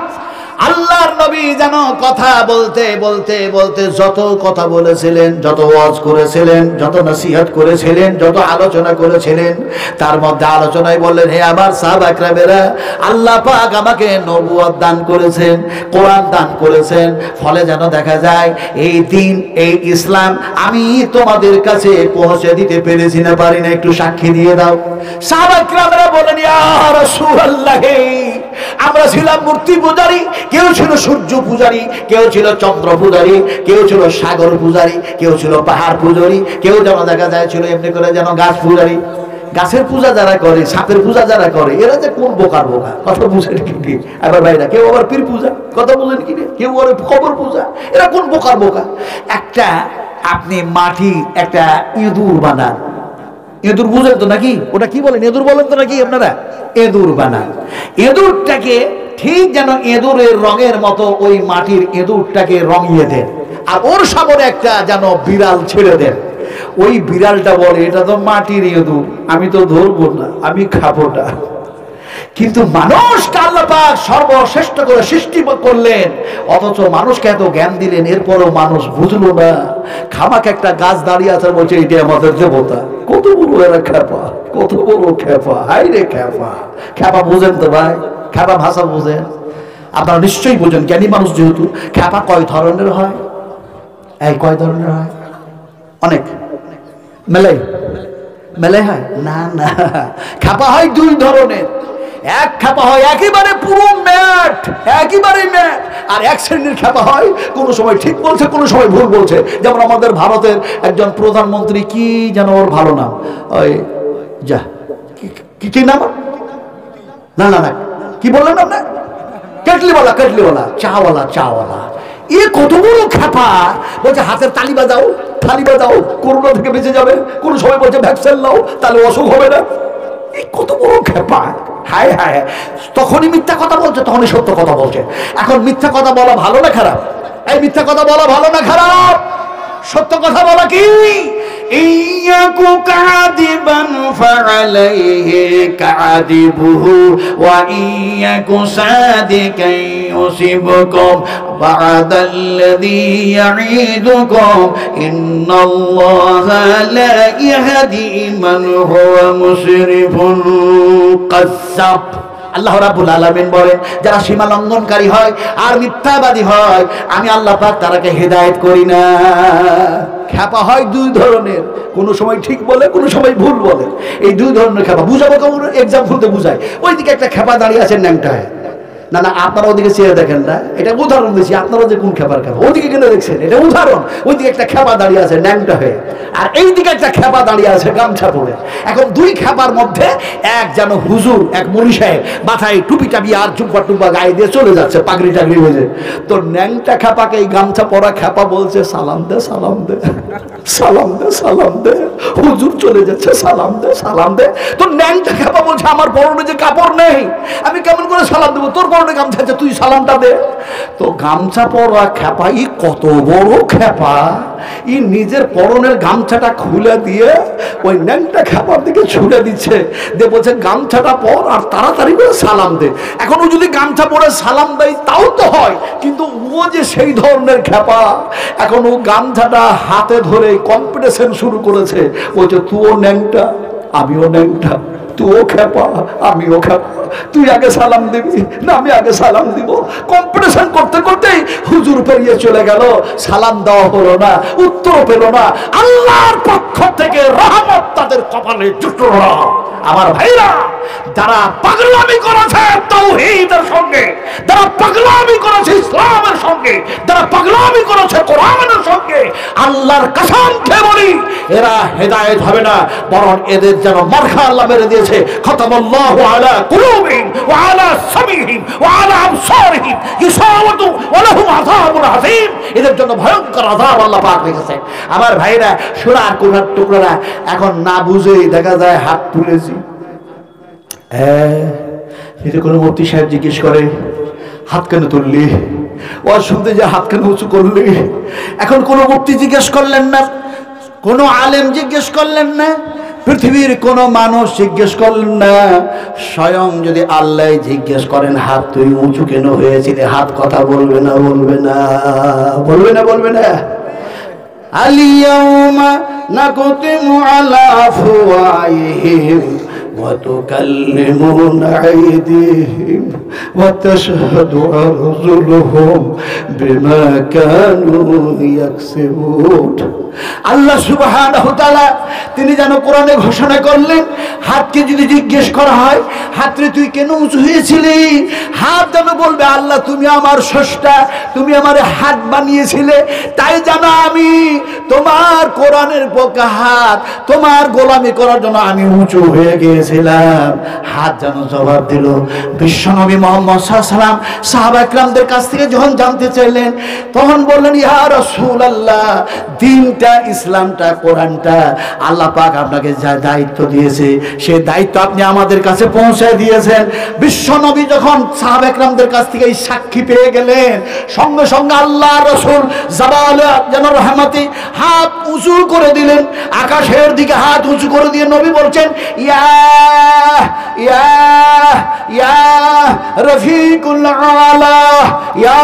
আল্লাহর নবী যেন কথা বলতে বলতে বলতে যত কথা বলেছিলেন, যত ওয়াজ করেছিলেন, যত নসিহত করেছিলেন, যত আলোচনা করেছিলেন, তার মধ্যে আলোচনায় বললেন, হে আমার সাহাবা কেরামেরা, আল্লাহ পাক আমাকে নবুয়ত দান করেছেন, কোরআন দান করেছেন, ফলে যেন দেখা যায় এই দিন, এই ইসলাম আমি তোমাদের কাছে পৌঁছে দিতে পেরেছি না পারি না, একটু সাক্ষী দিয়ে দাও। সাহাবা কেরামেরা বলেন, ইয়া রাসূলুল্লাহ, আমরা ছিলাম মূর্তি পূজারী, কেউ ছিল সূর্য পূজারী, কেউ ছিল চন্দ্র পূজারী, কেউ ছিল সাগর পূজারী, কেউ ছিল পাহাড় পূজারী, কেউ যেন দেখা যায় ছিল এমনি করে যেন গাছ পূজারী। গাছের পূজা যারা করে, সাপের পূজা যারা করে, এরা যে কোন বোকার বোকা, কথা বুঝেন কি? আবার ভাইরা, কেউ আবার পীর পূজা, কথা বুঝেন কি? কেউ আবার কবর পূজা, এরা কোন বোকার বোকা। একটা আপনি মাটি একটা ইঁদুর বানান, ইঁদুর বুঝেন তো নাকি? ওটা কি বলেন, ইঁদুর বলেন তো নাকি আপনারা? ইঁদুর বানান, ইঁদুরটাকে ঠিক যেন ইঁদুরের রঙের মতো ওই মাটির ইঁদুরটাকে রঙিয়ে দেন, আর ওর সামনে একটা যেন বিড়াল ছেড়ে দেন। ওই বিড়ালটা বলে, এটা তো মাটির ইঁদুর, আমি তো ধরবো না, আমি খাবো না। কিন্তু মানুষকে আল্লাহ পাক সর্বশ্রেষ্ঠ করে সৃষ্টি করলেন, অথচ মানুষকে এত জ্ঞান দিলেন, এরপরও মানুষ বুঝলো না। খামাকে একটা গাছ দাঁড়িয়ে আছে, বলছে এটা আমাদের দেবতা। কত বড় এরা খেপা, কত বড় খেপা, হাই রে খেপা। খেপা বুঝেন তো ভাই? খেপা ভাষা বুঝেন? আপনারা নিশ্চয়ই বুঝেন, জ্ঞানী মানুষ যেহেতু। খেপা কয় ধরনের হয়? এই কয় ধরনের হয়? অনেক মেলে মেলে হয় না, না, খেপা হয় দুই ধরনের। এক খেপা হয় একেবারে পুরো ম্যাট, একেবারে ম্যাট, আর এক শ্রেণীর খেপা হয় কোনো সময় ঠিক বলছে, কোনো সময় ভুল বলছে। যেমন আমাদের ভারতের একজন প্রধানমন্ত্রী, কি যেন ওর ভালো নাম, ওই যা কি নাম, না না না, কি বললেন আপনার? কেটলিওয়ালা, কেটলিওয়ালা, চাওয়ালা, চাওয়ালা। এ কত বড় খেপা, বলছে হাতের তালি বাজাও, তালি বাজাও, করোনা থেকে বেঁচে যাবে। কোন সময় বলছে ভ্যাকসিন নাও, তাহলে অসুখ হবে না। এই কত বড় খেপা, হায় হায়। তখনই মিথ্যা কথা বলছে, তখনই সত্য কথা বলছে। এখন মিথ্যা কথা বলা ভালো না খারাপ? এই মিথ্যা কথা বলা ভালো না খারাপ? সত্য কথা বলা কি? ইয়াকু কাদিবান ফাআলাইহি কাদিবুহু ওয়া ইয়াকু সাদিকান ইউসিবকুম বা'দাল্লাযী ইয়াঈদুকুম ইন্নাল্লাহা লা ইয়াহদি মান হুয়া মুশরিফুন কাযযাব। আল্লাহ রাব্বুল আলামিন বলেন, যারা সীমা লঙ্ঘনকারী হয় আর মিথ্যাবাদী হয়, আমি আল্লাহ পাক তারাকে হেদায়েত করি না। খেপা হয় দুই ধরনের, কোনো সময় ঠিক বলে, কোনো সময় ভুল বলে। এই দুই ধরনের খেপা বুঝাবো কেমন, এক্সাম্পলতে বুঝায়। ওইদিকে একটা খেপা দাঁড়িয়ে আছে ন্যাংটায়, না না আপনারা ওদিকে চেয়ে দেখেন না, এটা উদাহরণ দিচ্ছি। আপনারা যে কোন খেপার খেপা ওদিকে কেন দেখছেন, এটা উদাহরণ। ওইদিকে একটা খেপা দাঁড়িয়ে আছে ন্যাংটা হয়ে, আর এইদিকে একটা খেপা দাঁড়িয়ে আছে গামছা পরে। এখন দুই খেপার মধ্যে এক যেন হুজুর, এক মুনি সাহেব, মাথায় টুপি টাপি আর জুব্বা টুব্বা গায়ে দিয়ে চলে যাচ্ছে, পাগড়ি টাগড়ি হয়েছে। তো ন্যাংটা খেপাকে এই গামছা পরা খেপা বলছে, সালাম দে সালাম দে সালাম দে সালাম দে, হুজুর চলে যাচ্ছে, সালাম দে সালাম দে। তো ন্যাংটা খেপা বলছে, আমার পরনে যে কাপড় নেই, আমি কেমন করে সালাম দেবো, তোর পরনে গামছা আছে, তুই সালামটা দে। তো গামছা পরা খেপা, ই কত বড় খেপা, ই নিজের পরনের গামছাটা খুলে দিয়ে ওই ন্যাংটা খেপার দিকে ছুড়ে দিচ্ছে, দে বলছে গামছাটা পর আর তাড়াতাড়ি করে সালাম দে। এখন ও যদি গামছা পরে সালাম দেয় তাও তো হয়, কিন্তু ও যে সেই ধরনের খেপা, এখন ও গামছাটা হাতে ধরে কম্পিটিশন শুরু করেছে। বলছে তুইও ন্যাংটা আমিও ন্যাংটা, তুইও খেপা আমিও খেপা, তুই আগে সালাম দিবি না আমি আগে সালাম দিব। কম্পিটিশন করতে করতেই হুজুর পেরিয়ে চলে গেল, সালাম দেওয়া হলো না, উত্তর পেল না। আল্লাহর পক্ষ থেকে রহমত তাদের কপালে জুটল না। আমার ভাইরা, যারা পাগলামি করেছে তাওহীদের সঙ্গে, যারা পাগলামি করেছে ইসলামের সঙ্গে, যারা পাগলামি করেছে কোরআনের সঙ্গে, আল্লাহর কসম খেয়ে বলি এরা হেদায়েত হবে না, বরং এদের যেন মারখা আল্লাহ মেরে দিয়েছে। খতামাল্লাহু আলা কুলুবিহিম ওয়া আলা সামিহিম ওয়া আলা আবসারিহিম গিশাওয়াতুন ওয়া লাহুম আযাবুন আযীম। এদের জন্য ভয়ঙ্কর আযাব আল্লাহ পাক রেখেছে। আমার ভাইরা, সূরার কোরআন টুকরা এখন না বুঝেই দেখা যায় হাত তুলেছি। যদি কোনো মুফতি সাহেব জিজ্ঞেস করে হাত কেন তুললি, ও শুনতে যে হাত কেন উঁচু করলি, এখন কোনো মুফতি জিজ্ঞেস করলেন না, কোনো আলেম জিজ্ঞেস করলেন না, পৃথিবীর কোনো মানুষ জিজ্ঞেস করলেন না, স্বয়ং যদি আল্লাহ জিজ্ঞেস করেন হাত তুই উঁচু কেন হয়েছিলে, হাত কথা বলবে না বলবে না বলবে না বলবে না। আলিয়াউমা নাকুতিমু আলা আফওয়াহিহিম وتكلمنا أيديهم وتشهد أرجلهم بما كانوا يكسبون। আল্লাহ সুবহানাহু ওয়া তাআলা তিনি যেন কোরআনে ঘোষণা করলেন, হাতকে যদি জিজ্ঞেস করা হয় হাতরে তুই কেন উঁচু হয়েছিলি, হাত যেন বলবে আল্লাহ তুমি আমার স্রষ্টা, তুমি আমার হাত বানিয়েছিলে, তাই জানো আমি তোমার কোরআনের পক্ষে হাত, তোমার গোলামি করার জন্য আমি উঁচু হয়ে গিয়েছিলাম। হাত যেন জবাব দিল। বিশ্বনবী মুহাম্মদ সাল্লাল্লাহু আলাইহি ওয়াসাল্লাম সাহাবা একরামদের কাছ থেকে যখন জানতে চাইলেন, তখন বললেন ইয়া রাসূলুল্লাহ, দিনটা ইসলামটা কোরআনটা আল্লাহ পাক আপনাকে যা দায়িত্ব দিয়েছে সেই দায়িত্ব আপনি আমাদের কাছে পৌঁছে দিয়েছেন। বিশ্বনবী যখন সাহাবা একরামদের কাছ থেকে এই সাক্ষী পেয়ে গেলেন, সঙ্গে সঙ্গে আল্লাহ রাসূল জাবালে যেন রহমতি হাত উঁচু করে দিলেন, আকাশের দিকে হাত উঁচু করে দিয়ে নবী বলছেন ইয়া ইয়া ইয়া রফিকুল আলা, ইয়া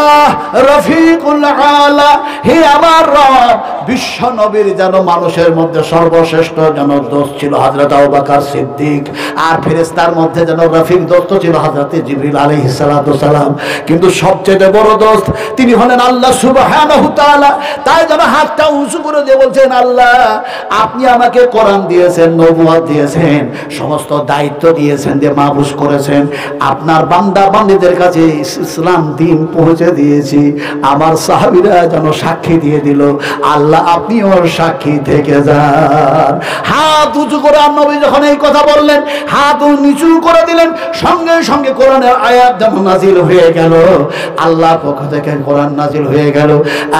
রফিকুল আলা, হে আমার রব। বিশ্ব নবীর যেন মানুষের মধ্যে সর্বশ্রেষ্ঠ যেন দোস্ত ছিল হযরত আবু বকর সিদ্দিক, আর ফেরেশতার মধ্যে যেন রফিক দোস্ত ছিল হযরত জিবরিল আলাইহিস সালাতু সালাম, কিন্তু সবচেয়ে বড় দোস্ত তিনি হলেন আল্লাহ সুবহানাহু ওয়া তাআলা। তাই যেন হাতটা উঁচু করে দিয়ে বলছেন আল্লাহ আপনি আমাকে কোরআন দিয়েছেন, নবুয়ত দিয়েছেন, সমস্ত দায়িত্ব দিয়েছেন, দিয়ে মাহফুজ করেছেন, আপনার বান্দা বান্দীদের কাছে ইসলাম দ্বীন পৌঁছে দিয়েছি। আমার সাহাবীরা যেন সাক্ষী দিয়ে দিল, আল্লাহ আপনি ওর সাক্ষী থেকে যান। হাত উঁচু করে নবী যখন এই কথা বললেন, হাত নিচু করে দিলেন, সঙ্গে সঙ্গে কোরআনের আয়াত যেন নাজিল হয়ে গেল, আল্লাহর পক্ষ থেকে কোরআন নাজিল হয়ে গেল।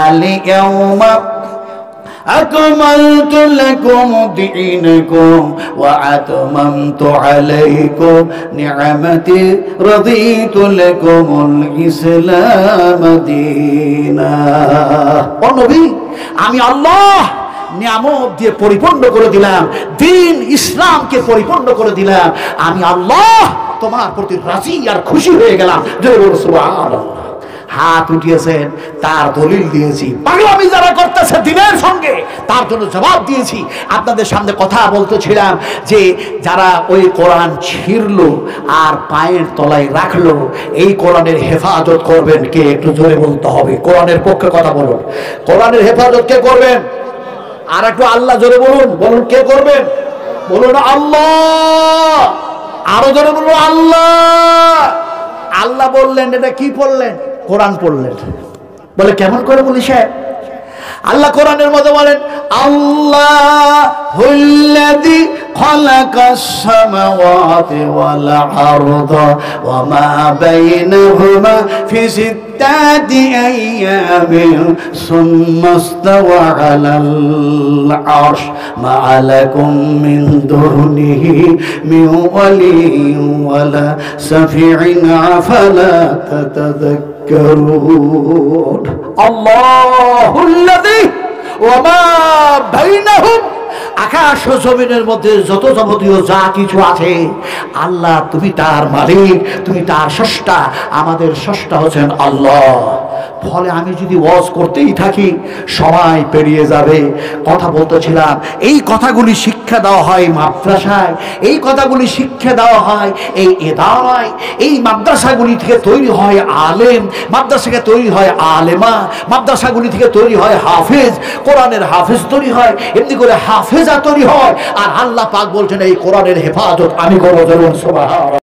আলিয়াউমা أكملت لكم دينكم وأتممت عليكم نعمتي رضيت لكم الإسلام دينا। ও নবী, আমি আল্লাহ নিয়ামত দিয়ে পরিপূর্ণ করে দিলাম, দ্বীন ইসলামকে পরিপূর্ণ করে দিলাম, আমি আল্লাহ তোমার প্রতি রাজি আর খুশি হয়ে গেলাম। জয় বলো সুবহানাল্লাহ। হাত উঠিয়েছেন, তার দলিল দিয়েছি। পাগলামি যারা করতেছে দ্বীনের সঙ্গে, তার জন্য জবাব দিয়েছি। আপনাদের সামনে কথা বলতেছিলাম যে যারা ওই কোরআন ছিঁড়লো আর পায়ের তলায় রাখলো, এই কোরআনের হেফাজত করবেন কে? একটু জোরে বলতে হবে। কোরআনের পক্ষে কথা বলুন। কোরআনের হেফাজত কে করবেন? আর একটু আল্লাহ জোরে বলুন। বলুন কে করবেন? বলুন আল্লাহ। আরো জোরে বলুন আল্লাহ। আল্লাহ বললেন, এটা কি পড়লেন? কোরআন পড়লেন। বলে কেমন করে বলি সাহেব? আল্লাহ কোরআনের মধ্যে বলেন, আল্লাহুল্লাযী খালাকাস সামাওয়াতি ওয়াল আরদা ওয়া মা বাইনাহুমা ফি সিত্তাতি আইয়ামিন সুম্মা ইসতাওয়া আলাল আরশ মা লাকুম মিন দুনিহি মিন ওয়ালিয়্যিন ওয়ালা শাফিঈন আফালা তাতাযাক্কারুন। আল্লাহুল্লাযী ওয়া মা বাইনাহুম, আকাশ ও জমিনের মধ্যে যত যাবতীয় যা কিছু আছে, আল্লাহ তুমি তার মালিক, তুমি তার স্রষ্টা। আমাদের স্রষ্টা হচ্ছেন আল্লাহ। ফলে আমি যদি ওয়াজ করতেই থাকি সময় পেরিয়ে যাবে। কথা বলতেছিলাম, এই কথাগুলি শিক্ষা দেওয়া হয় মাদ্রাসায়, এই কথাগুলি শিক্ষা দেওয়া হয় এই ইদারায়। এই মাদ্রাসাগুলি থেকে তৈরি হয় আলেম, মাদ্রাসা থেকে তৈরি হয় আলেমা, মাদ্রাসাগুলি থেকে তৈরি হয় হাফেজ, কোরআনের হাফেজ তৈরি হয়, এমনি করে হাফেজা তৈরি হয়। আর আল্লাহ পাক বলছেন এই কোরআনের হেফাজত আমি করব। সুবহানাল্লাহ।